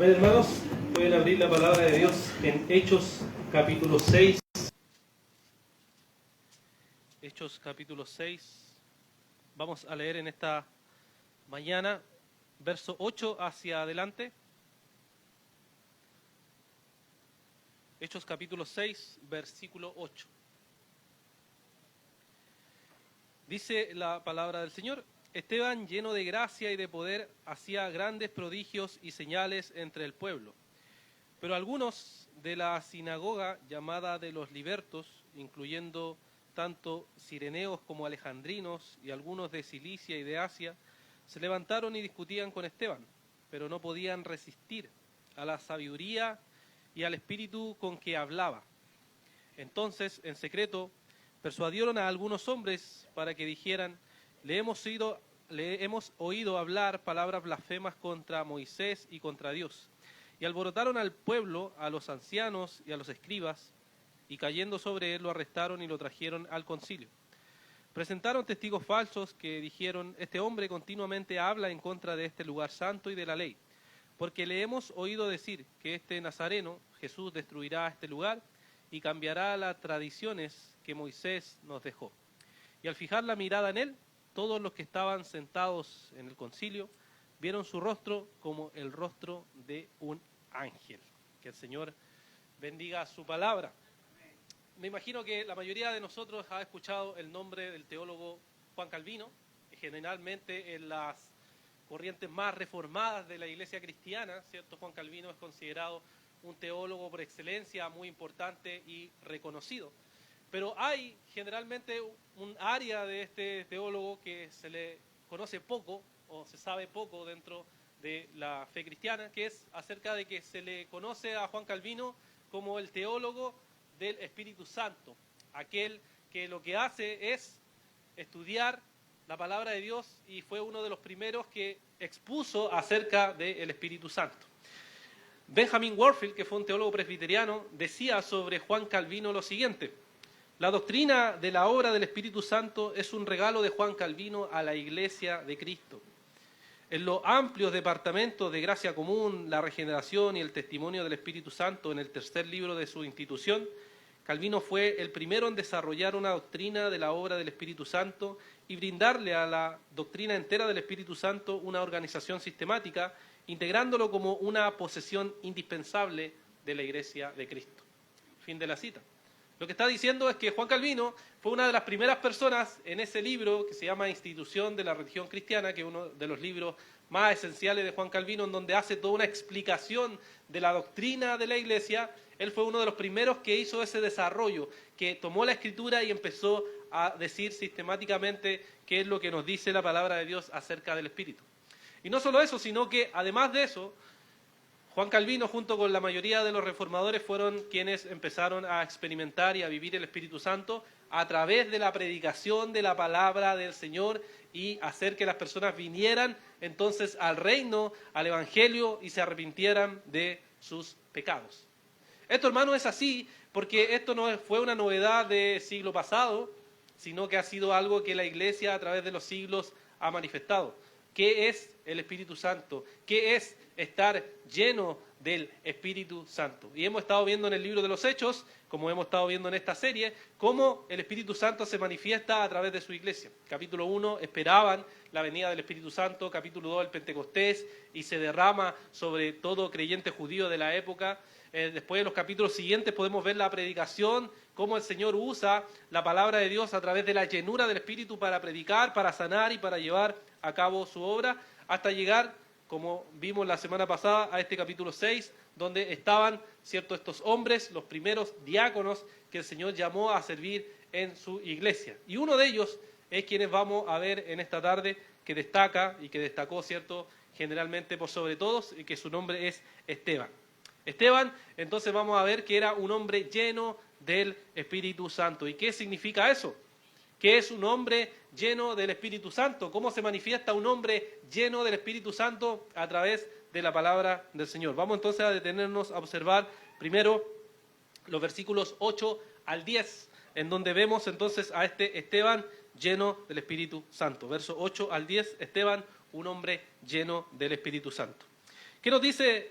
Amén, hermanos. Pueden abrir la palabra de Dios en Hechos capítulo 6. Hechos capítulo 6. Vamos a leer en esta mañana, verso 8 hacia adelante. Hechos capítulo 6, versículo 8. Dice la palabra del Señor: Esteban, lleno de gracia y de poder, hacía grandes prodigios y señales entre el pueblo. Pero algunos de la sinagoga llamada de los libertos, incluyendo tanto cireneos como alejandrinos y algunos de Cilicia y de Asia, se levantaron y discutían con Esteban, pero no podían resistir a la sabiduría y al espíritu con que hablaba. Entonces, en secreto, persuadieron a algunos hombres para que dijeran: le hemos oído hablar palabras blasfemas contra Moisés y contra Dios. Y alborotaron al pueblo, a los ancianos y a los escribas, y cayendo sobre él lo arrestaron y lo trajeron al concilio. Presentaron testigos falsos que dijeron: este hombre continuamente habla en contra de este lugar santo y de la ley, porque le hemos oído decir que este Nazareno, Jesús, destruirá este lugar y cambiará las tradiciones que Moisés nos dejó. Y al fijar la mirada en él, todos los que estaban sentados en el concilio vieron su rostro como el rostro de un ángel. Que el Señor bendiga su palabra. Me imagino que la mayoría de nosotros ha escuchado el nombre del teólogo Juan Calvino, que generalmente en las corrientes más reformadas de la iglesia cristiana, ¿cierto? Juan Calvino es considerado un teólogo por excelencia, muy importante y reconocido. Pero hay generalmente un área de este teólogo que se le conoce poco o se sabe poco dentro de la fe cristiana, que es acerca de que se le conoce a Juan Calvino como el teólogo del Espíritu Santo, aquel que lo que hace es estudiar la palabra de Dios y fue uno de los primeros que expuso acerca del Espíritu Santo. Benjamin Warfield, que fue un teólogo presbiteriano, decía sobre Juan Calvino lo siguiente: la doctrina de la obra del Espíritu Santo es un regalo de Juan Calvino a la Iglesia de Cristo. En los amplios departamentos de gracia común, la regeneración y el testimonio del Espíritu Santo, en el tercer libro de su institución, Calvino fue el primero en desarrollar una doctrina de la obra del Espíritu Santo y brindarle a la doctrina entera del Espíritu Santo una organización sistemática, integrándolo como una posesión indispensable de la Iglesia de Cristo. Fin de la cita. Lo que está diciendo es que Juan Calvino fue una de las primeras personas en ese libro que se llama Institución de la Religión Cristiana, que es uno de los libros más esenciales de Juan Calvino, en donde hace toda una explicación de la doctrina de la Iglesia. Él fue uno de los primeros que hizo ese desarrollo, que tomó la Escritura y empezó a decir sistemáticamente qué es lo que nos dice la palabra de Dios acerca del Espíritu. Y no solo eso, sino que además de eso, Juan Calvino, junto con la mayoría de los reformadores, fueron quienes empezaron a experimentar y a vivir el Espíritu Santo a través de la predicación de la palabra del Señor y hacer que las personas vinieran entonces al reino, al Evangelio, y se arrepintieran de sus pecados. Esto, hermano, es así porque esto no fue una novedad del siglo pasado, sino que ha sido algo que la Iglesia a través de los siglos ha manifestado. ¿Qué es el Espíritu Santo? ¿Qué es estar lleno del Espíritu Santo? Y hemos estado viendo en el libro de los Hechos, como hemos estado viendo en esta serie, cómo el Espíritu Santo se manifiesta a través de su iglesia. Capítulo 1, esperaban la venida del Espíritu Santo. Capítulo 2, el Pentecostés, y se derrama sobre todo creyente judío de la época. Después, en los capítulos siguientes, podemos ver la predicación, cómo el Señor usa la palabra de Dios a través de la llenura del Espíritu para predicar, para sanar y para llevar a cabo su obra, hasta llegar, como vimos la semana pasada, a este capítulo 6, donde estaban, ¿cierto?, estos hombres, los primeros diáconos que el Señor llamó a servir en su iglesia. Y uno de ellos es quienes vamos a ver en esta tarde, que destaca y que destacó, ¿cierto?, generalmente por sobre todos, y que su nombre es Esteban. Esteban, entonces vamos a ver que era un hombre lleno del Espíritu Santo. ¿Y qué significa eso? ¿Qué es un hombre lleno del Espíritu Santo? ¿Cómo se manifiesta un hombre lleno del Espíritu Santo? A través de la palabra del Señor. Vamos entonces a detenernos a observar primero los versículos 8 al 10, en donde vemos entonces a este Esteban lleno del Espíritu Santo. Verso 8 al 10, Esteban, un hombre lleno del Espíritu Santo. ¿Qué nos dice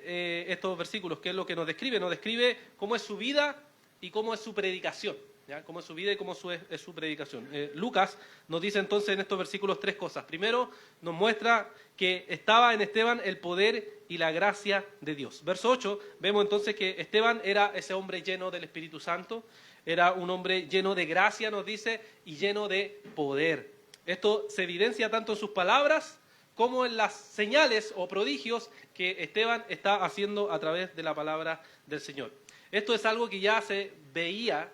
estos versículos? ¿Qué es lo que nos describe? Nos describe cómo es su vida y cómo es su predicación. ¿Ya? Cómo es su vida y cómo es su predicación. Lucas nos dice entonces en estos versículos tres cosas. Primero, nos muestra que estaba en Esteban el poder y la gracia de Dios. Verso 8, vemos entonces que Esteban era ese hombre lleno del Espíritu Santo, era un hombre lleno de gracia, nos dice, y lleno de poder. Esto se evidencia tanto en sus palabras como en las señales o prodigios que Esteban está haciendo a través de la palabra del Señor. Esto es algo que ya se veía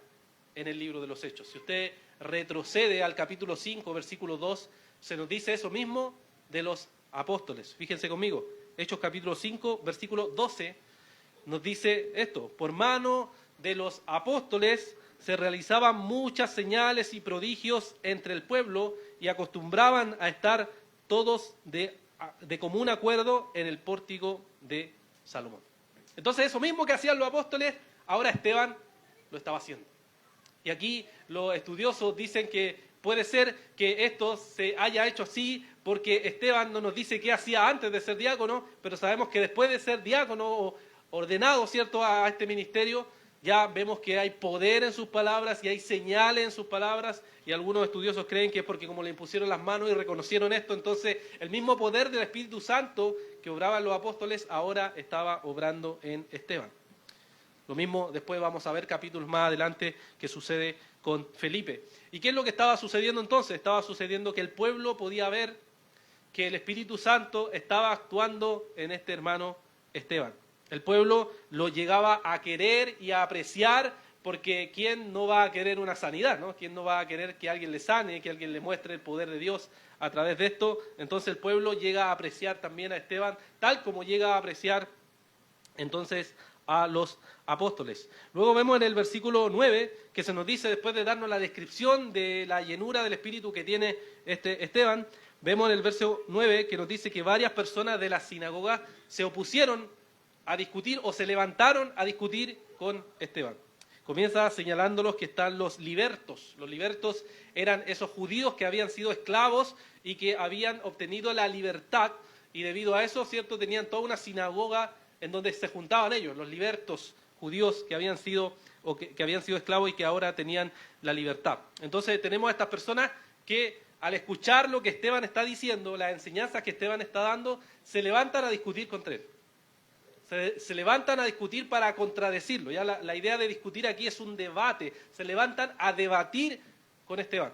en el libro de los Hechos. Si usted retrocede al capítulo 5, versículo 2, se nos dice eso mismo de los apóstoles. Fíjense conmigo, Hechos capítulo 5, versículo 12, nos dice esto: por mano de los apóstoles se realizaban muchas señales y prodigios entre el pueblo y acostumbraban a estar todos de común acuerdo en el pórtico de Salomón. Entonces eso mismo que hacían los apóstoles, ahora Esteban lo estaba haciendo. Y aquí los estudiosos dicen que puede ser que esto se haya hecho así porque Esteban no nos dice qué hacía antes de ser diácono, pero sabemos que después de ser diácono o ordenado, ¿cierto?, a este ministerio, ya vemos que hay poder en sus palabras y hay señales en sus palabras, y algunos estudiosos creen que es porque como le impusieron las manos y reconocieron esto, entonces el mismo poder del Espíritu Santo que obraba en los apóstoles ahora estaba obrando en Esteban. Lo mismo después vamos a ver capítulos más adelante que sucede con Felipe. ¿Y qué es lo que estaba sucediendo entonces? Estaba sucediendo que el pueblo podía ver que el Espíritu Santo estaba actuando en este hermano Esteban. El pueblo lo llegaba a querer y a apreciar, porque ¿quién no va a querer una sanidad, ¿no? ¿Quién no va a querer que alguien le sane, que alguien le muestre el poder de Dios a través de esto? Entonces el pueblo llega a apreciar también a Esteban, tal como llega a apreciar entonces a los apóstoles. Luego vemos en el versículo 9 que se nos dice, después de darnos la descripción de la llenura del Espíritu que tiene Esteban, vemos en el verso 9 que nos dice que varias personas de la sinagoga se opusieron a discutir o se levantaron a discutir con Esteban. Comienza señalándolos que están los libertos. Los libertos eran esos judíos que habían sido esclavos y que habían obtenido la libertad, y debido a eso, ¿cierto?, tenían toda una sinagoga en donde se juntaban ellos, los libertos judíos que habían sido esclavos y que ahora tenían la libertad. Entonces tenemos a estas personas que al escuchar lo que Esteban está diciendo, las enseñanzas que Esteban está dando, se levantan a discutir contra él. Se levantan a discutir para contradecirlo. Ya la idea de discutir aquí es un debate. Se levantan a debatir con Esteban.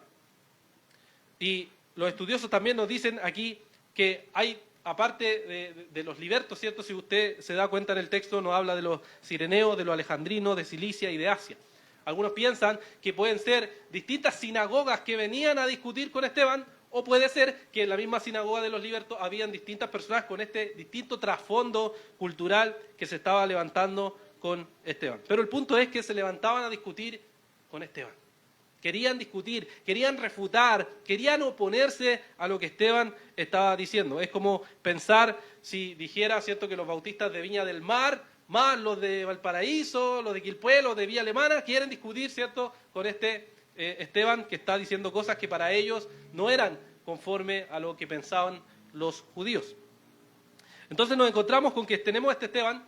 Y los estudiosos también nos dicen aquí que hay, aparte de los libertos, ¿cierto? Si usted se da cuenta en el texto, nos habla de los cireneos, de los alejandrinos, de Cilicia y de Asia. Algunos piensan que pueden ser distintas sinagogas que venían a discutir con Esteban, o puede ser que en la misma sinagoga de los libertos habían distintas personas con este distinto trasfondo cultural que se estaba levantando con Esteban. Pero el punto es que se levantaban a discutir con Esteban. Querían discutir, querían refutar, querían oponerse a lo que Esteban estaba diciendo. Es como pensar si dijera, ¿cierto?, que los bautistas de Viña del Mar, más los de Valparaíso, los de Quilpué, los de Villa Alemana, quieren discutir, ¿cierto?, con Esteban, que está diciendo cosas que para ellos no eran conforme a lo que pensaban los judíos. Entonces nos encontramos con que tenemos a este Esteban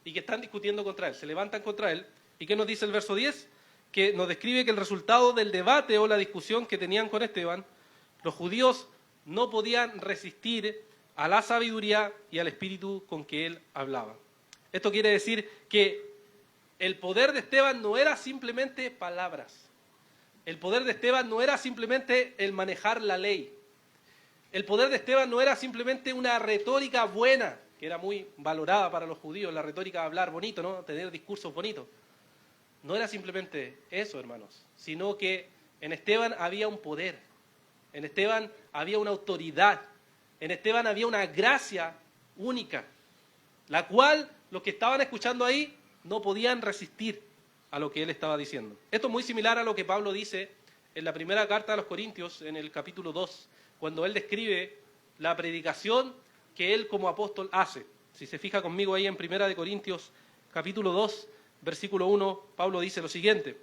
y que están discutiendo contra él, se levantan contra él. ¿Y qué nos dice el verso 10? Que nos describe que el resultado del debate o la discusión que tenían con Esteban, los judíos no podían resistir a la sabiduría y al espíritu con que él hablaba. Esto quiere decir que el poder de Esteban no era simplemente palabras. El poder de Esteban no era simplemente el manejar la ley. El poder de Esteban no era simplemente una retórica buena, que era muy valorada para los judíos, la retórica de hablar bonito, ¿no?, tener discursos bonitos. No era simplemente eso, hermanos, sino que en Esteban había un poder, en Esteban había una autoridad, en Esteban había una gracia única, la cual los que estaban escuchando ahí no podían resistir a lo que él estaba diciendo. Esto es muy similar a lo que Pablo dice en la primera carta a los Corintios, en el capítulo 2, cuando él describe la predicación que él como apóstol hace. Si se fija conmigo ahí en primera de Corintios, capítulo 2, versículo 1, Pablo dice lo siguiente: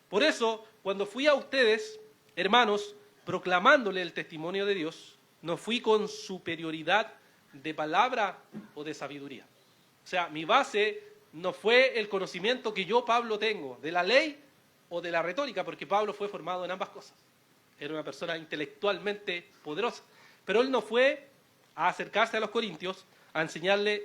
por eso, cuando fui a ustedes, hermanos, proclamándole el testimonio de Dios, no fui con superioridad de palabra o de sabiduría. O sea, mi base no fue el conocimiento que yo, Pablo, tengo de la ley o de la retórica, porque Pablo fue formado en ambas cosas. Era una persona intelectualmente poderosa. Pero él no fue a acercarse a los corintios a enseñarle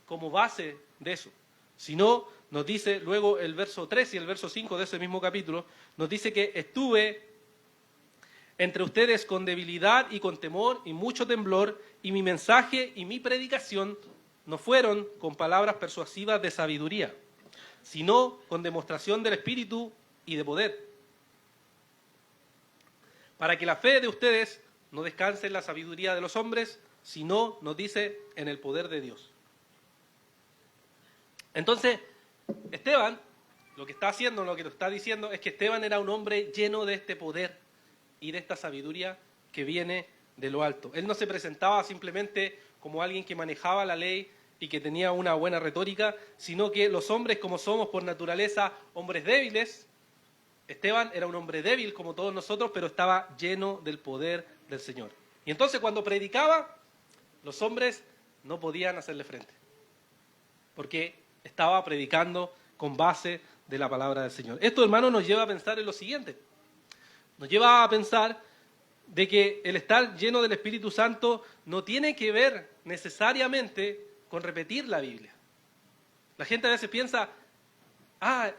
como base de eso, sino nos dice luego el verso 3 y el verso 5 de ese mismo capítulo, nos dice que estuve entre ustedes con debilidad y con temor y mucho temblor, y mi mensaje y mi predicación no fueron con palabras persuasivas de sabiduría, sino con demostración del Espíritu y de poder, para que la fe de ustedes no descanse en la sabiduría de los hombres, sino, nos dice, en el poder de Dios. Entonces, Esteban, lo que está haciendo, lo que nos está diciendo, es que Esteban era un hombre lleno de este poder y de esta sabiduría que viene de lo alto. Él no se presentaba simplemente como alguien que manejaba la ley y que tenía una buena retórica, sino que los hombres, como somos por naturaleza hombres débiles, Esteban era un hombre débil como todos nosotros, pero estaba lleno del poder del Señor. Y entonces cuando predicaba, los hombres no podían hacerle frente, porque estaba predicando con base de la palabra del Señor. Esto, hermanos, nos lleva a pensar en lo siguiente. Nos lleva a pensar de que el estar lleno del Espíritu Santo no tiene que ver necesariamente con repetir la Biblia. La gente a veces piensa,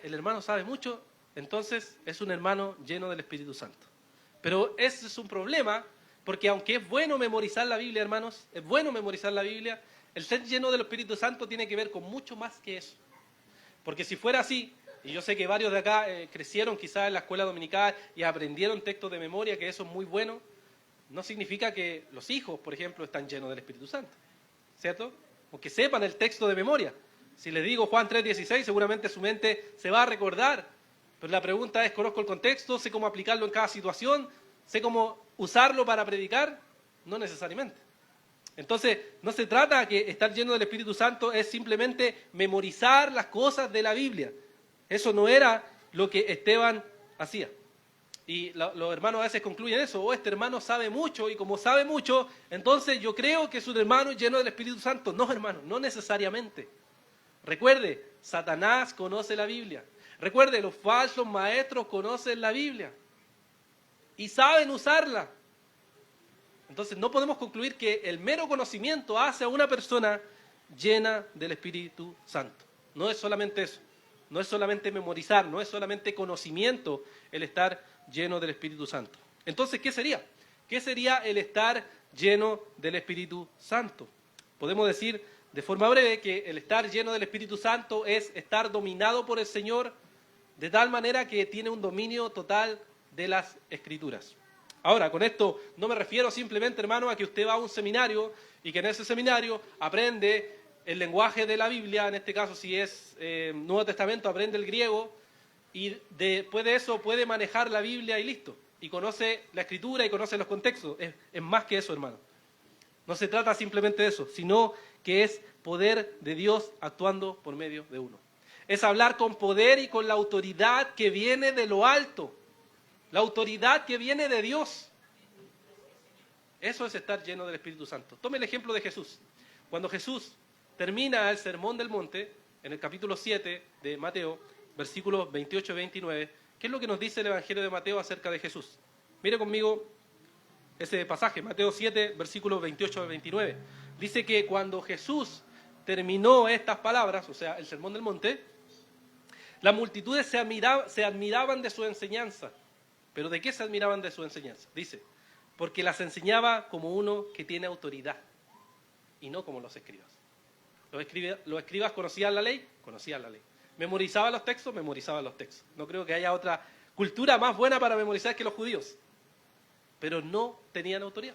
el hermano sabe mucho, entonces es un hermano lleno del Espíritu Santo. Pero ese es un problema, porque aunque es bueno memorizar la Biblia, hermanos, es bueno memorizar la Biblia, el ser lleno del Espíritu Santo tiene que ver con mucho más que eso. Porque si fuera así, y yo sé que varios de acá crecieron quizás en la escuela dominical y aprendieron textos de memoria, que eso es muy bueno, no significa que los hijos, por ejemplo, están llenos del Espíritu Santo, ¿cierto? O que sepan el texto de memoria. Si les digo Juan 3:16, seguramente su mente se va a recordar, pero la pregunta es, ¿conozco el contexto? ¿Sé cómo aplicarlo en cada situación? ¿Sé cómo usarlo para predicar? No necesariamente. Entonces, no se trata que estar lleno del Espíritu Santo es simplemente memorizar las cosas de la Biblia. Eso no era lo que Esteban hacía. Y los hermanos a veces concluyen eso, este hermano sabe mucho, y como sabe mucho, entonces yo creo que es un hermano lleno del Espíritu Santo. No, hermano, no necesariamente. Recuerde, Satanás conoce la Biblia. Recuerde, los falsos maestros conocen la Biblia y saben usarla. Entonces no podemos concluir que el mero conocimiento hace a una persona llena del Espíritu Santo. No es solamente eso, no es solamente memorizar, no es solamente conocimiento el estar lleno del Espíritu Santo. Entonces, ¿qué sería? ¿Qué sería el estar lleno del Espíritu Santo? Podemos decir de forma breve que el estar lleno del Espíritu Santo es estar dominado por el Señor de tal manera que tiene un dominio total de las Escrituras. Ahora, con esto no me refiero simplemente, hermano, a que usted va a un seminario y que en ese seminario aprende el lenguaje de la Biblia, en este caso si es Nuevo Testamento, aprende el griego y después de eso puede manejar la Biblia y listo. Y conoce la Escritura y conoce los contextos. Es más que eso, hermano. No se trata simplemente de eso, sino que es poder de Dios actuando por medio de uno. Es hablar con poder y con la autoridad que viene de lo alto. La autoridad que viene de Dios. Eso es estar lleno del Espíritu Santo. Tome el ejemplo de Jesús. Cuando Jesús termina el Sermón del Monte, en el capítulo 7 de Mateo, versículos 28 y 29, ¿qué es lo que nos dice el Evangelio de Mateo acerca de Jesús? Mire conmigo ese pasaje, Mateo 7, versículos 28 al 29. Dice que cuando Jesús terminó estas palabras, o sea, el Sermón del Monte, las multitudes se admiraban de su enseñanza. ¿Pero de qué se admiraban de su enseñanza? Dice, porque las enseñaba como uno que tiene autoridad y no como los escribas. Los escribas conocían la ley, conocían la ley. Memorizaban los textos, memorizaban los textos. No creo que haya otra cultura más buena para memorizar que los judíos. Pero no tenían autoridad.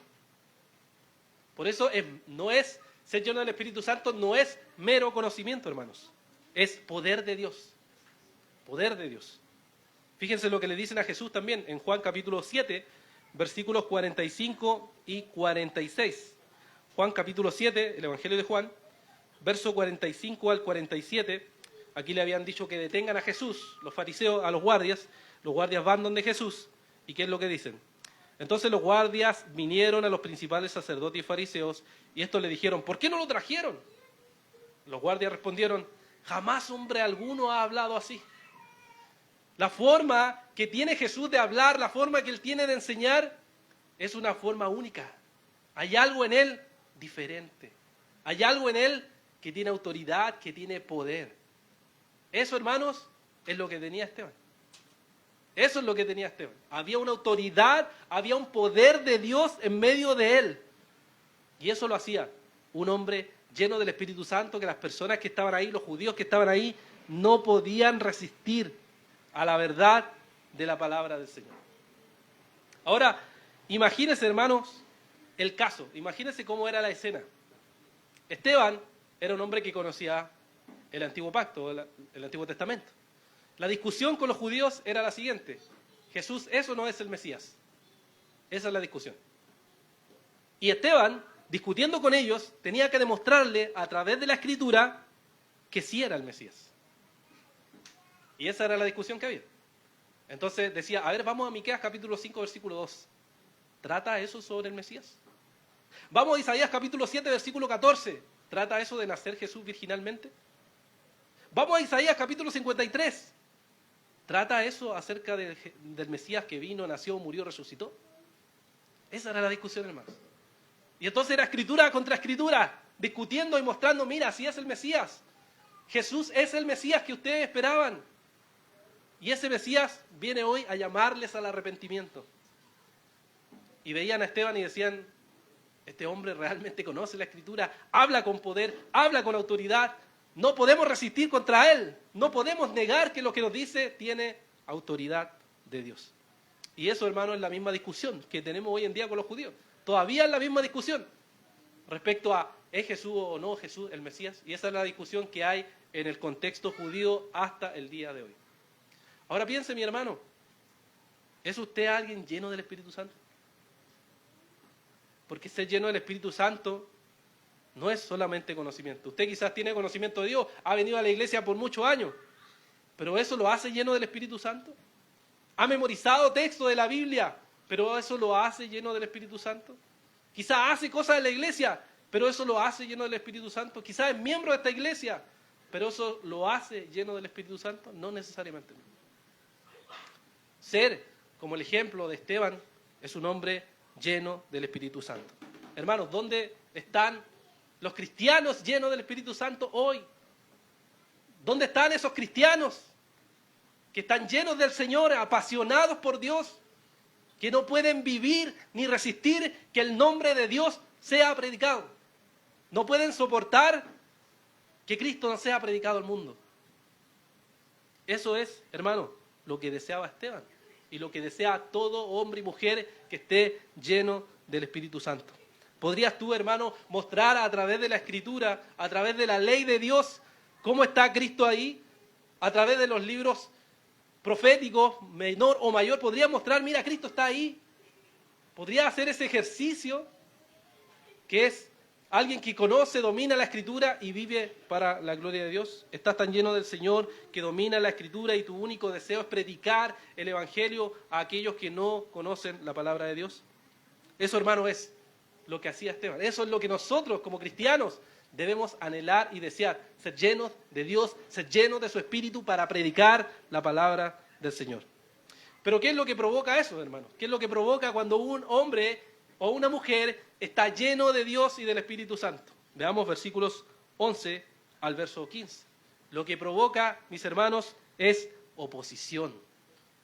Por eso no es ser lleno del Espíritu Santo, no es mero conocimiento, hermanos. Es poder de Dios. Poder de Dios. Fíjense lo que le dicen a Jesús también en Juan capítulo 7, versículos 45 y 46. Juan capítulo 7, el Evangelio de Juan, verso 45 al 47. Aquí le habían dicho que detengan a Jesús, los fariseos, a los guardias van donde Jesús. ¿Y qué es lo que dicen? Entonces los guardias vinieron a los principales sacerdotes y fariseos y estos le dijeron, ¿por qué no lo trajeron? Los guardias respondieron, jamás hombre alguno ha hablado así. La forma que tiene Jesús de hablar, la forma que Él tiene de enseñar, es una forma única. Hay algo en Él diferente. Hay algo en Él que tiene autoridad, que tiene poder. Eso, hermanos, es lo que tenía Esteban. Eso es lo que tenía Esteban. Había una autoridad, había un poder de Dios en medio de él. Y eso lo hacía un hombre lleno del Espíritu Santo, que las personas que estaban ahí, los judíos que estaban ahí, no podían resistir a la verdad de la palabra del Señor. Ahora, imagínense, hermanos, el caso. Imagínense cómo era la escena. Esteban era un hombre que conocía el Antiguo Pacto, el Antiguo Testamento. La discusión con los judíos era la siguiente. ¿Jesús es o no es el Mesías? Esa es la discusión. Y Esteban, discutiendo con ellos, tenía que demostrarle a través de la Escritura que sí era el Mesías. Y esa era la discusión que había. Entonces decía, a ver, vamos a Miqueas capítulo 5, versículo 2. ¿Trata eso sobre el Mesías? Vamos a Isaías capítulo 7, versículo 14. ¿Trata eso de nacer Jesús virginalmente? Vamos a Isaías capítulo 53. ¿Trata eso acerca del Mesías que vino, nació, murió, resucitó? Esa era la discusión, hermanos. Y entonces era escritura contra escritura, discutiendo y mostrando, mira, así es el Mesías. Jesús es el Mesías que ustedes esperaban. Y ese Mesías viene hoy a llamarles al arrepentimiento. Y veían a Esteban y decían, este hombre realmente conoce la Escritura, habla con poder, habla con autoridad. No podemos resistir contra él, no podemos negar que lo que nos dice tiene autoridad de Dios. Y eso, hermano, es la misma discusión que tenemos hoy en día con los judíos. Todavía es la misma discusión respecto a ¿es Jesús o no Jesús el Mesías? Y esa es la discusión que hay en el contexto judío hasta el día de hoy. Ahora piense, mi hermano, ¿es usted alguien lleno del Espíritu Santo? Porque ser lleno del Espíritu Santo no es solamente conocimiento. Usted quizás tiene conocimiento de Dios, ha venido a la iglesia por muchos años, pero ¿eso lo hace lleno del Espíritu Santo? ¿Ha memorizado textos de la Biblia, pero eso lo hace lleno del Espíritu Santo? Quizás hace cosas de la iglesia, pero eso lo hace lleno del Espíritu Santo. Quizás es miembro de esta iglesia, pero eso lo hace lleno del Espíritu Santo. No necesariamente. Ser, como el ejemplo de Esteban, es un hombre lleno del Espíritu Santo. Hermanos, ¿dónde están los cristianos llenos del Espíritu Santo hoy? ¿Dónde están esos cristianos que están llenos del Señor, apasionados por Dios, que no pueden vivir ni resistir que el nombre de Dios sea predicado? No pueden soportar que Cristo no sea predicado al mundo. Eso es, hermano, lo que deseaba Esteban y lo que desea todo hombre y mujer que esté lleno del Espíritu Santo. ¿Podrías tú, hermano, mostrar a través de la Escritura, a través de la ley de Dios, cómo está Cristo ahí? A través de los libros proféticos, menor o mayor, podrías mostrar, mira, Cristo está ahí. Podrías hacer ese ejercicio que es alguien que conoce, domina la Escritura y vive para la gloria de Dios. Estás tan lleno del Señor que domina la Escritura y tu único deseo es predicar el Evangelio a aquellos que no conocen la palabra de Dios. Eso, hermano, es lo que hacía Esteban. Eso es lo que nosotros como cristianos debemos anhelar y desear. Ser llenos de Dios, ser llenos de su Espíritu para predicar la palabra del Señor. Pero ¿qué es lo que provoca eso, hermano? ¿Qué es lo que provoca cuando un hombre o una mujer está lleno de Dios y del Espíritu Santo? Veamos versículos 11 al verso 15. Lo que provoca, mis hermanos, es oposición.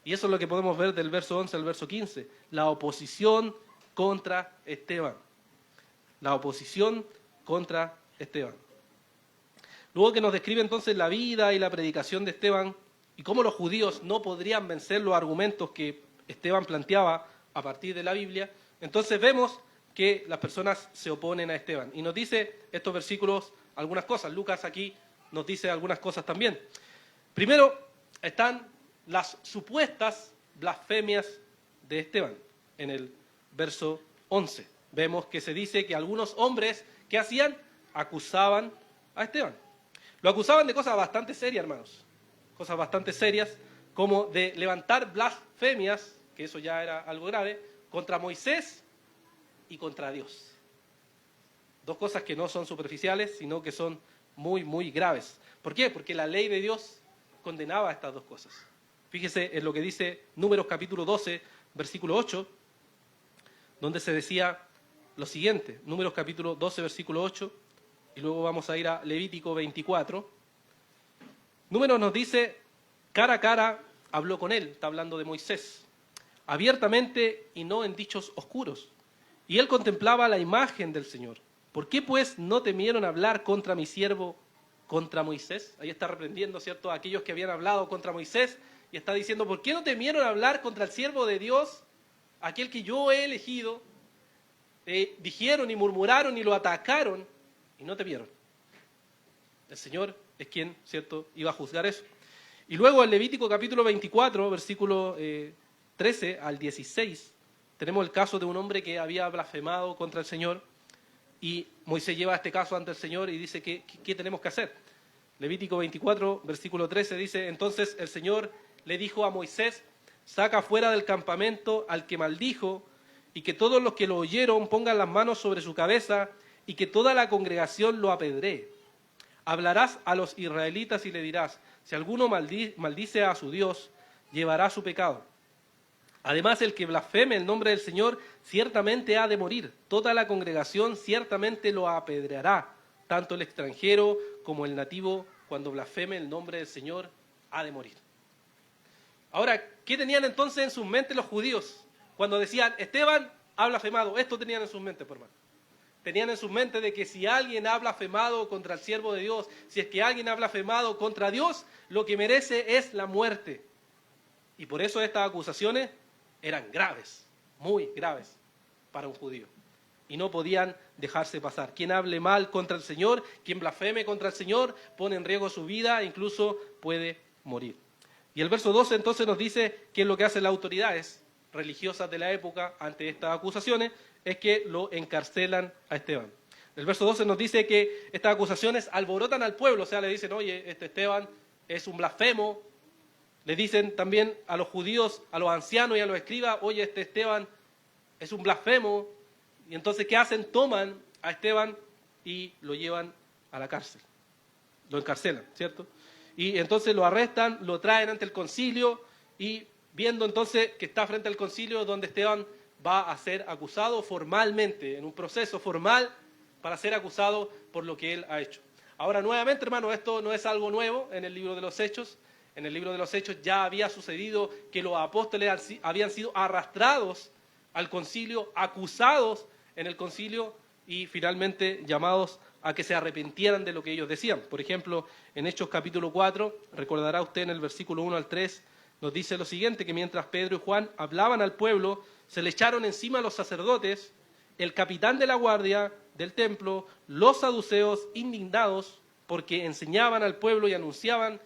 Y eso es lo que podemos ver del verso 11 al verso 15. La oposición contra Esteban. La oposición contra Esteban. Luego que nos describe entonces la vida y la predicación de Esteban y cómo los judíos no podrían vencer los argumentos que Esteban planteaba a partir de la Biblia, entonces vemos que las personas se oponen a Esteban. Y nos dice estos versículos algunas cosas. Lucas aquí nos dice algunas cosas también. Primero están las supuestas blasfemias de Esteban. En el verso 11 vemos que se dice que algunos hombres, ¿qué hacían? Acusaban a Esteban. Lo acusaban de cosas bastante serias, hermanos. Cosas bastante serias, como de levantar blasfemias, que eso ya era algo grave, contra Moisés y contra Dios. Dos cosas que no son superficiales, sino que son muy, muy graves. ¿Por qué? Porque la ley de Dios condenaba estas dos cosas. Fíjese en lo que dice Números capítulo 12, versículo 8, donde se decía lo siguiente. Números capítulo 12, versículo 8, y luego vamos a ir a Levítico 24. Números nos dice, cara a cara habló con él, está hablando de Moisés, abiertamente y no en dichos oscuros. Y él contemplaba la imagen del Señor. ¿Por qué pues no temieron hablar contra mi siervo, contra Moisés? Ahí está reprendiendo, ¿cierto?, a aquellos que habían hablado contra Moisés y está diciendo, ¿por qué no temieron hablar contra el siervo de Dios, aquel que yo he elegido? Dijeron y murmuraron y lo atacaron y no temieron. El Señor es quien, ¿cierto?, iba a juzgar eso. Y luego en Levítico capítulo 24, versículo 13 al 16, tenemos el caso de un hombre que había blasfemado contra el Señor. Y Moisés lleva este caso ante el Señor y dice, ¿qué tenemos que hacer? Levítico 24, versículo 13 dice, entonces el Señor le dijo a Moisés, saca fuera del campamento al que maldijo, y que todos los que lo oyeron pongan las manos sobre su cabeza, y que toda la congregación lo apedree. Hablarás a los israelitas y le dirás, si alguno maldice a su Dios, llevará su pecado. Además, el que blasfeme el nombre del Señor ciertamente ha de morir. Toda la congregación ciertamente lo apedreará, tanto el extranjero como el nativo, cuando blasfeme el nombre del Señor, ha de morir. Ahora, ¿qué tenían entonces en sus mentes los judíos? Cuando decían, Esteban ha blasfemado, esto tenían en sus mentes, por hermano. Tenían en sus mentes de que si alguien ha blasfemado contra el siervo de Dios, si es que alguien ha blasfemado contra Dios, lo que merece es la muerte. Y por eso estas acusaciones eran graves, muy graves para un judío. Y no podían dejarse pasar. Quien hable mal contra el Señor, quien blasfeme contra el Señor, pone en riesgo su vida e incluso puede morir. Y el verso 12 entonces nos dice qué es lo que hacen las autoridades religiosas de la época ante estas acusaciones, es que lo encarcelan a Esteban. El verso 12 nos dice que estas acusaciones alborotan al pueblo, o sea, le dicen, oye, este Esteban es un blasfemo. Le dicen también a los judíos, a los ancianos y a los escribas, oye, este Esteban es un blasfemo. Y entonces, ¿qué hacen? Toman a Esteban y lo llevan a la cárcel. Lo encarcelan, ¿cierto? Y entonces lo arrestan, lo traen ante el concilio y viendo entonces que está frente al concilio donde Esteban va a ser acusado formalmente, en un proceso formal para ser acusado por lo que él ha hecho. Ahora, nuevamente, hermano, esto no es algo nuevo en el libro de los Hechos. En el libro de los Hechos ya había sucedido que los apóstoles habían sido arrastrados al concilio, acusados en el concilio y finalmente llamados a que se arrepintieran de lo que ellos decían. Por ejemplo, en Hechos capítulo 4, recordará usted en el versículo 1 al 3, nos dice lo siguiente, que mientras Pedro y Juan hablaban al pueblo, se le echaron encima a los sacerdotes, el capitán de la guardia del templo, los saduceos indignados porque enseñaban al pueblo y anunciaban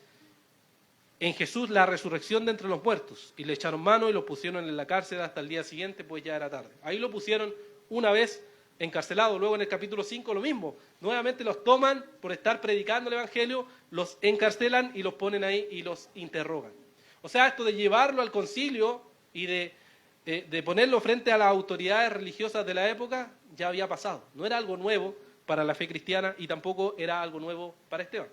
en Jesús la resurrección de entre los muertos, y le echaron mano y lo pusieron en la cárcel hasta el día siguiente, pues ya era tarde. Ahí lo pusieron una vez encarcelado. Luego en el capítulo 5 lo mismo, nuevamente los toman por estar predicando el evangelio, los encarcelan y los ponen ahí y los interrogan. O sea, esto de llevarlo al concilio y de ponerlo frente a las autoridades religiosas de la época ya había pasado. No era algo nuevo para la fe cristiana y tampoco era algo nuevo para Esteban.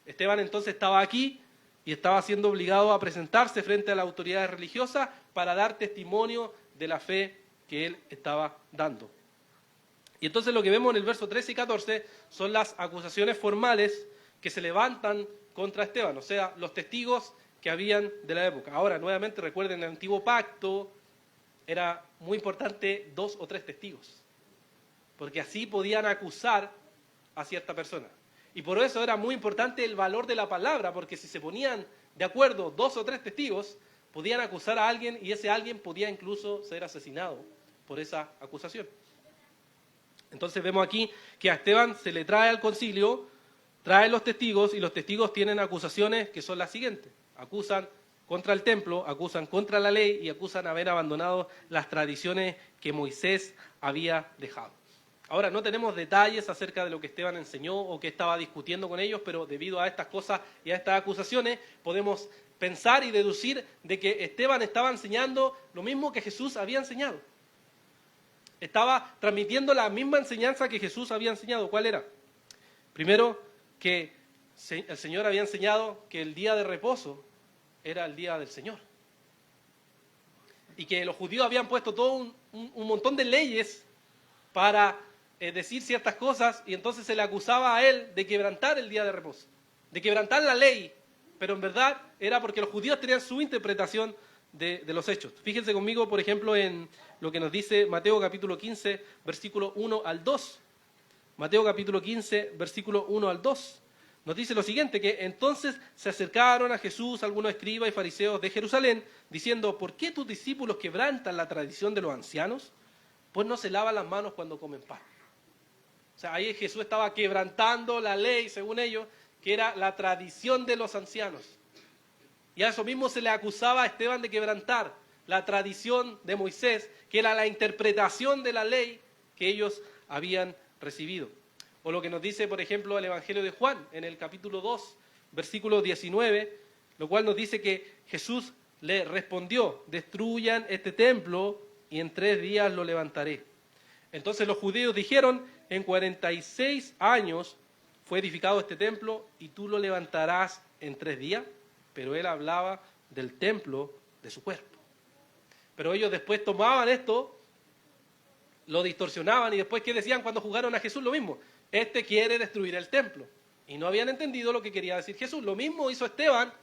Esteban entonces estaba aquí y estaba siendo obligado a presentarse frente a las autoridades religiosas para dar testimonio de la fe que él estaba dando. Y entonces lo que vemos en el verso 13 y 14 son las acusaciones formales que se levantan contra Esteban, o sea, los testigos que habían de la época. Ahora, nuevamente, recuerden, en el antiguo pacto era muy importante 2 o 3 testigos, porque así podían acusar a cierta persona. Y por eso era muy importante el valor de la palabra, porque si se ponían de acuerdo 2 o 3 testigos, podían acusar a alguien y ese alguien podía incluso ser asesinado por esa acusación. Entonces vemos aquí que a Esteban se le trae al concilio, traen los testigos y los testigos tienen acusaciones que son las siguientes. Acusan contra el templo, acusan contra la ley y acusan haber abandonado las tradiciones que Moisés había dejado. Ahora, no tenemos detalles acerca de lo que Esteban enseñó o que estaba discutiendo con ellos, pero debido a estas cosas y a estas acusaciones podemos pensar y deducir de que Esteban estaba enseñando lo mismo que Jesús había enseñado. Estaba transmitiendo la misma enseñanza que Jesús había enseñado. ¿Cuál era? Primero, que el Señor había enseñado que el día de reposo era el día del Señor. Y que los judíos habían puesto todo un montón de leyes para decir ciertas cosas, y entonces se le acusaba a él de quebrantar el día de reposo, de quebrantar la ley, pero en verdad era porque los judíos tenían su interpretación de los hechos. Fíjense conmigo, por ejemplo, en lo que nos dice Mateo capítulo 15, versículo 1 al 2. Mateo capítulo 15, versículo 1 al 2. Nos dice lo siguiente, que entonces se acercaron a Jesús algunos escribas y fariseos de Jerusalén, diciendo, ¿por qué tus discípulos quebrantan la tradición de los ancianos? Pues no se lavan las manos cuando comen pan. O sea, ahí Jesús estaba quebrantando la ley, según ellos, que era la tradición de los ancianos. Y a eso mismo se le acusaba a Esteban de quebrantar la tradición de Moisés, que era la interpretación de la ley que ellos habían recibido. O lo que nos dice, por ejemplo, el Evangelio de Juan, en el capítulo 2, versículo 19, lo cual nos dice que Jesús le respondió, destruyan este templo y en 3 días lo levantaré. Entonces los judíos dijeron, en 46 años fue edificado este templo y tú lo levantarás en 3 días. Pero él hablaba del templo de su cuerpo. Pero ellos después tomaban esto, lo distorsionaban y después, ¿qué decían cuando juzgaron a Jesús? Lo mismo, este quiere destruir el templo. Y no habían entendido lo que quería decir Jesús. Lo mismo hizo Esteban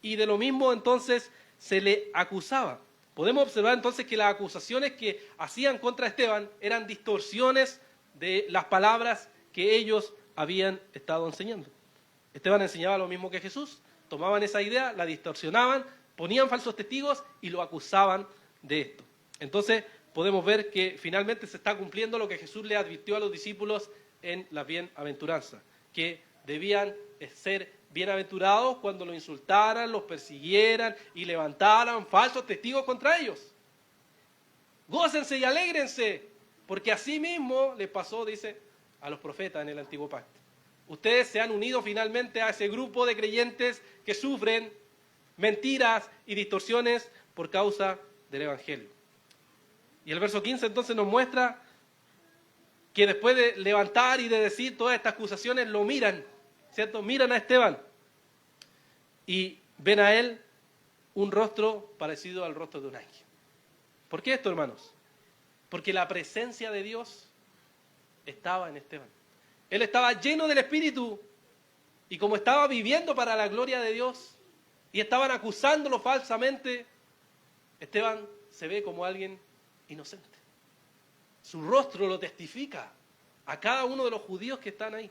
y de lo mismo entonces se le acusaba. Podemos observar entonces que las acusaciones que hacían contra Esteban eran distorsiones de las palabras que ellos habían estado enseñando. Esteban enseñaba lo mismo que Jesús. Tomaban esa idea, la distorsionaban, ponían falsos testigos y lo acusaban de esto. Entonces podemos ver que finalmente se está cumpliendo lo que Jesús le advirtió a los discípulos en la bienaventuranza, que debían ser bienaventurados cuando los insultaran, los persiguieran y levantaran falsos testigos contra ellos. Gócense y alégrense, porque así mismo les pasó, dice, a los profetas en el Antiguo Pacto. Ustedes se han unido finalmente a ese grupo de creyentes que sufren mentiras y distorsiones por causa del Evangelio. Y el verso 15 entonces nos muestra que después de levantar y de decir todas estas acusaciones, lo miran, ¿cierto? Miran a Esteban y ven a él un rostro parecido al rostro de un ángel. ¿Por qué esto, hermanos? Porque la presencia de Dios estaba en Esteban. Él estaba lleno del Espíritu y como estaba viviendo para la gloria de Dios y estaban acusándolo falsamente, Esteban se ve como alguien inocente. Su rostro lo testifica a cada uno de los judíos que están ahí.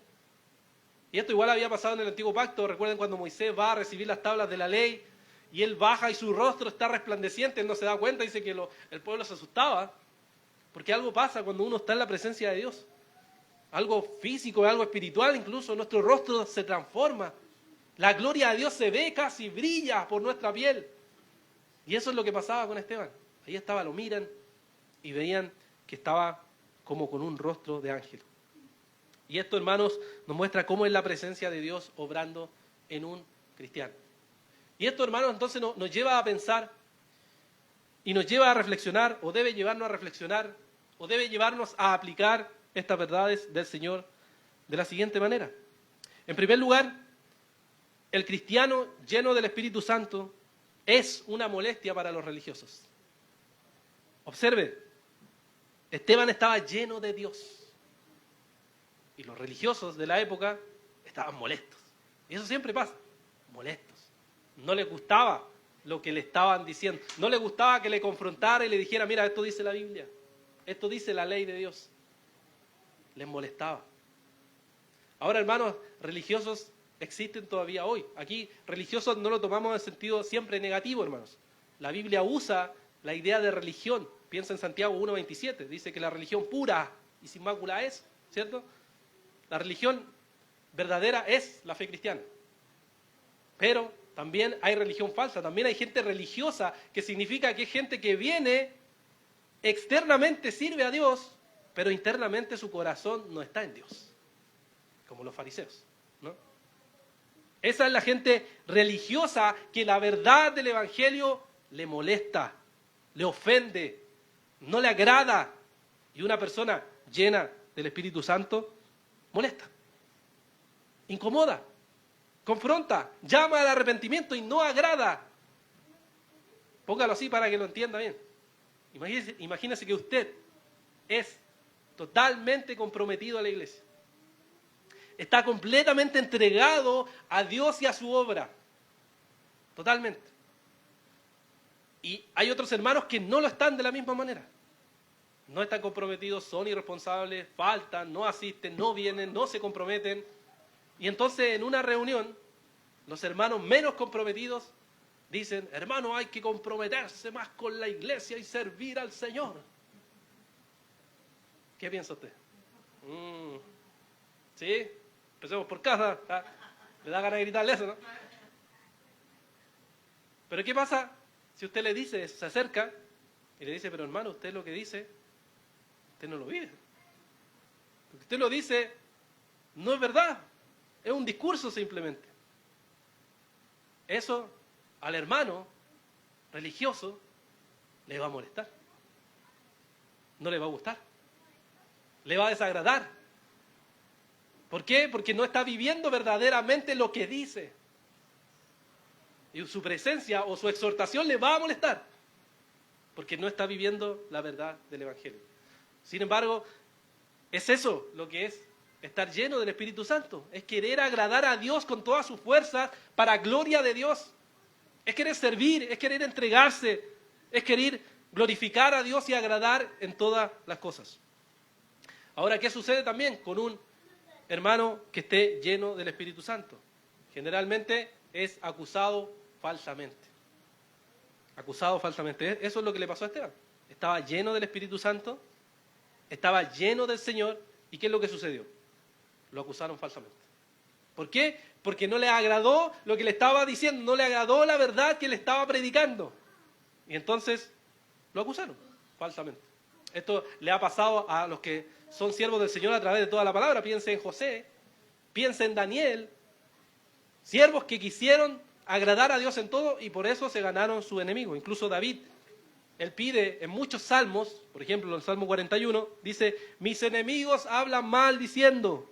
Y esto igual había pasado en el Antiguo Pacto. Recuerden cuando Moisés va a recibir las tablas de la ley y él baja y su rostro está resplandeciente, él no se da cuenta, dice que el pueblo se asustaba, porque algo pasa cuando uno está en la presencia de Dios. Algo físico, algo espiritual, incluso nuestro rostro se transforma. La gloria de Dios se ve casi, brilla por nuestra piel. Y eso es lo que pasaba con Esteban. Ahí estaba, lo miran y veían que estaba como con un rostro de ángel. Y esto, hermanos, nos muestra cómo es la presencia de Dios obrando en un cristiano. Y esto, hermanos, entonces nos lleva a pensar y nos lleva a reflexionar, o debe llevarnos a reflexionar, o debe llevarnos a aplicar estas verdades del Señor de la siguiente manera. En primer lugar, el cristiano lleno del Espíritu Santo es una molestia para los religiosos. Observe, Esteban estaba lleno de Dios y los religiosos de la época estaban molestos. Y eso siempre pasa, molestos. No les gustaba lo que le estaban diciendo, no les gustaba que le confrontara y le dijera, mira, esto dice la Biblia, esto dice la ley de Dios. Les molestaba. Ahora, hermanos, religiosos existen todavía hoy. Aquí, religiosos no lo tomamos en sentido siempre negativo, hermanos. La Biblia usa la idea de religión. Piensa en Santiago 1:27. Dice que la religión pura y sin mácula es, ¿cierto? La religión verdadera es la fe cristiana. Pero también hay religión falsa. También hay gente religiosa, que significa que es gente que viene, externamente sirve a Dios, pero internamente su corazón no está en Dios, como los fariseos, ¿no? Esa es la gente religiosa que la verdad del Evangelio le molesta, le ofende, no le agrada. Y una persona llena del Espíritu Santo molesta, incomoda, confronta, llama al arrepentimiento y no agrada. Póngalo así para que lo entienda bien. Imagínese que usted es totalmente comprometido a la iglesia. Está completamente entregado a Dios y a su obra. Totalmente. Y hay otros hermanos que no lo están de la misma manera. No están comprometidos, son irresponsables, faltan, no asisten, no vienen, no se comprometen. Y entonces en una reunión, los hermanos menos comprometidos dicen, hermano, hay que comprometerse más con la iglesia y servir al Señor. ¿Qué piensa usted? ¿Sí? Empecemos por casa. ¿Ah? ¿Le da ganas de gritarle eso, no? Pero ¿qué pasa si usted le dice, se acerca y le dice, pero hermano, usted lo que dice, usted no lo vive? Lo que usted lo dice no es verdad, es un discurso simplemente. Eso al hermano religioso le va a molestar, no le va a gustar, le va a desagradar. ¿Por qué? Porque no está viviendo verdaderamente lo que dice. Y su presencia o su exhortación le va a molestar, porque no está viviendo la verdad del Evangelio. Sin embargo, es eso lo que es estar lleno del Espíritu Santo. Es querer agradar a Dios con todas sus fuerzas para gloria de Dios. Es querer servir, es querer entregarse, es querer glorificar a Dios y agradar en todas las cosas. Ahora, ¿qué sucede también con un hermano que esté lleno del Espíritu Santo? Generalmente es acusado falsamente. Acusado falsamente. Eso es lo que le pasó a Esteban. Estaba lleno del Espíritu Santo, estaba lleno del Señor, ¿y qué es lo que sucedió? Lo acusaron falsamente. ¿Por qué? Porque no le agradó lo que le estaba diciendo, no le agradó la verdad que le estaba predicando. Y entonces lo acusaron falsamente. Esto le ha pasado a los que son siervos del Señor a través de toda la palabra. Piense en José, piense en Daniel, siervos que quisieron agradar a Dios en todo y por eso se ganaron su enemigo. Incluso David, él pide en muchos salmos, por ejemplo en el Salmo 41, dice, mis enemigos hablan mal diciendo,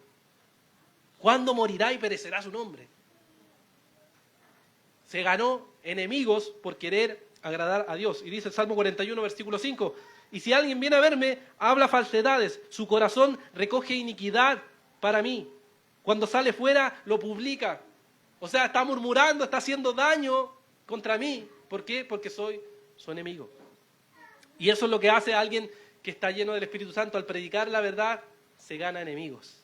¿cuándo morirá y perecerá su nombre? Se ganó enemigos por querer agradar a Dios. Y dice el Salmo 41, versículo 5, y si alguien viene a verme, habla falsedades, su corazón recoge iniquidad para mí. Cuando sale fuera, lo publica. O sea, está murmurando, está haciendo daño contra mí. ¿Por qué? Porque soy su enemigo. Y eso es lo que hace a alguien que está lleno del Espíritu Santo. Al predicar la verdad, se gana enemigos.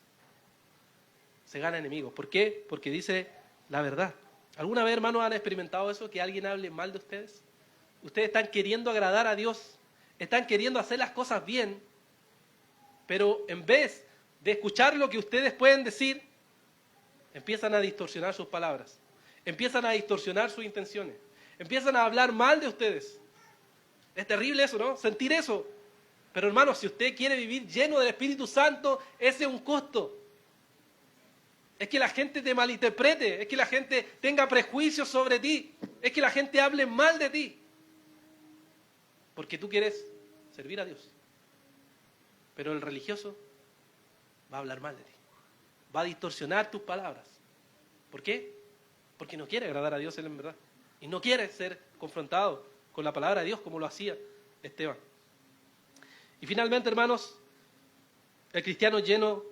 Se gana enemigos. ¿Por qué? Porque dice la verdad. ¿Alguna vez, hermanos, han experimentado eso? Que alguien hable mal de ustedes. Ustedes están queriendo agradar a Dios. Están queriendo hacer las cosas bien. Pero en vez de escuchar lo que ustedes pueden decir, empiezan a distorsionar sus palabras. Empiezan a distorsionar sus intenciones. Empiezan a hablar mal de ustedes. Es terrible eso, ¿no? Sentir eso. Pero hermanos, si usted quiere vivir lleno del Espíritu Santo, ese es un costo. Es que la gente te malinterprete, es que la gente tenga prejuicios sobre ti, es que la gente hable mal de ti. Porque tú quieres servir a Dios. Pero el religioso va a hablar mal de ti. Va a distorsionar tus palabras. ¿Por qué? Porque no quiere agradar a Dios él en verdad. Y no quiere ser confrontado con la palabra de Dios como lo hacía Esteban. Y finalmente, hermanos, el cristiano lleno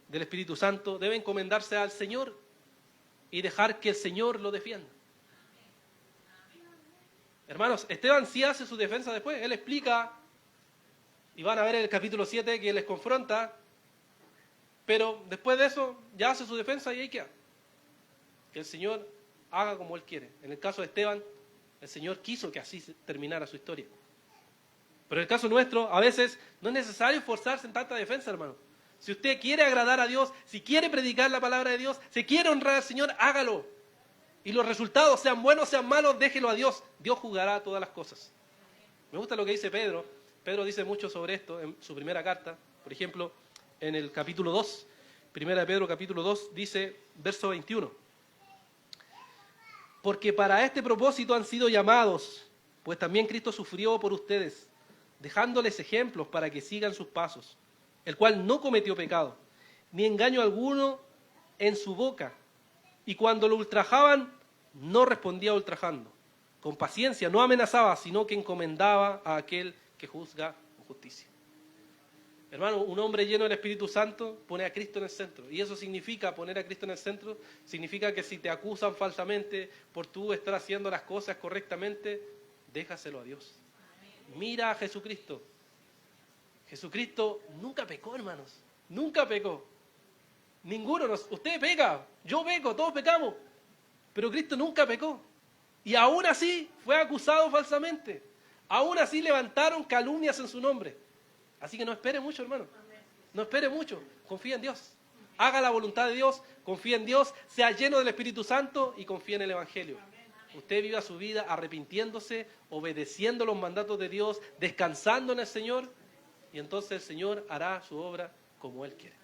del Espíritu Santo debe encomendarse al Señor y dejar que el Señor lo defienda. Hermanos, Esteban sí hace su defensa después. Él explica, y van a ver en el capítulo 7 que les confronta, pero después de eso ya hace su defensa y ahí queda. Que el Señor haga como Él quiere. En el caso de Esteban, el Señor quiso que así terminara su historia. Pero en el caso nuestro, a veces no es necesario esforzarse en tanta defensa, hermano. Si usted quiere agradar a Dios, si quiere predicar la palabra de Dios, si quiere honrar al Señor, hágalo. Y los resultados, sean buenos, sean malos, déjelo a Dios. Dios juzgará todas las cosas. Me gusta lo que dice Pedro. Pedro dice mucho sobre esto en su primera carta. Por ejemplo, en el capítulo 2, primera de Pedro, capítulo 2, dice, verso 21. Porque para este propósito han sido llamados, pues también Cristo sufrió por ustedes, dejándoles ejemplos para que sigan sus pasos, el cual no cometió pecado, ni engaño alguno en su boca, y cuando lo ultrajaban, no respondía ultrajando. Con paciencia no amenazaba, sino que encomendaba a aquel que juzga con justicia. Hermano, un hombre lleno del Espíritu Santo pone a Cristo en el centro. Y eso significa, poner a Cristo en el centro, significa que si te acusan falsamente por tú estar haciendo las cosas correctamente, déjaselo a Dios. Mira a Jesucristo. Jesucristo nunca pecó, hermanos. Nunca pecó. Ninguno usted peca, yo peco, todos pecamos. Pero Cristo nunca pecó. Y aún así fue acusado falsamente. Aún así levantaron calumnias en su nombre. Así que no espere mucho, hermano. No espere mucho. Confía en Dios. Haga la voluntad de Dios. Confía en Dios. Sea lleno del Espíritu Santo y confía en el Evangelio. Usted viva su vida arrepintiéndose, obedeciendo los mandatos de Dios, descansando en el Señor. Y entonces el Señor hará su obra como Él quiere.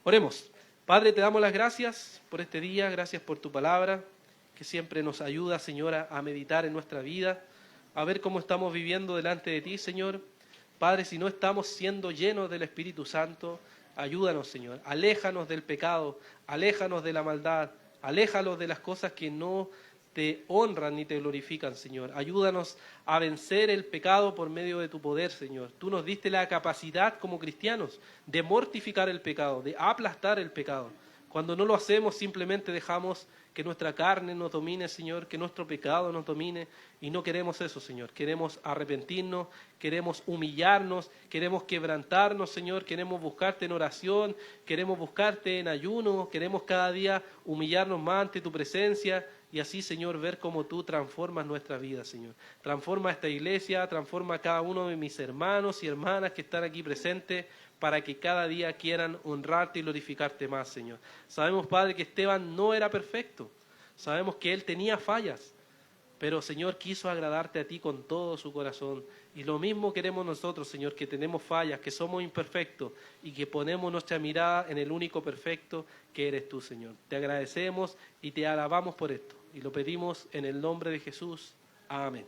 Oremos. Padre, te damos las gracias por este día. Gracias por tu palabra, que siempre nos ayuda, Señora, a meditar en nuestra vida, a ver cómo estamos viviendo delante de ti, Señor. Padre, si no estamos siendo llenos del Espíritu Santo, ayúdanos, Señor. Aléjanos del pecado, aléjanos de la maldad, aléjanos de las cosas que no te honran ni te glorifican, Señor. Ayúdanos a vencer el pecado por medio de tu poder, Señor. Tú nos diste la capacidad como cristianos de mortificar el pecado, de aplastar el pecado. Cuando no lo hacemos, simplemente dejamos que nuestra carne nos domine, Señor, que nuestro pecado nos domine, y no queremos eso, Señor. Queremos arrepentirnos, queremos humillarnos, queremos quebrantarnos, Señor, queremos buscarte en oración, queremos buscarte en ayuno, queremos cada día humillarnos más ante tu presencia, y así, Señor, ver cómo tú transformas nuestra vida, Señor. Transforma esta iglesia, transforma a cada uno de mis hermanos y hermanas que están aquí presentes, para que cada día quieran honrarte y glorificarte más, Señor. Sabemos, Padre, que Esteban no era perfecto. Sabemos que él tenía fallas, pero, Señor, quiso agradarte a ti con todo su corazón. Y lo mismo queremos nosotros, Señor, que tenemos fallas, que somos imperfectos y que ponemos nuestra mirada en el único perfecto que eres tú, Señor. Te agradecemos y te alabamos por esto. Y lo pedimos en el nombre de Jesús. Amén.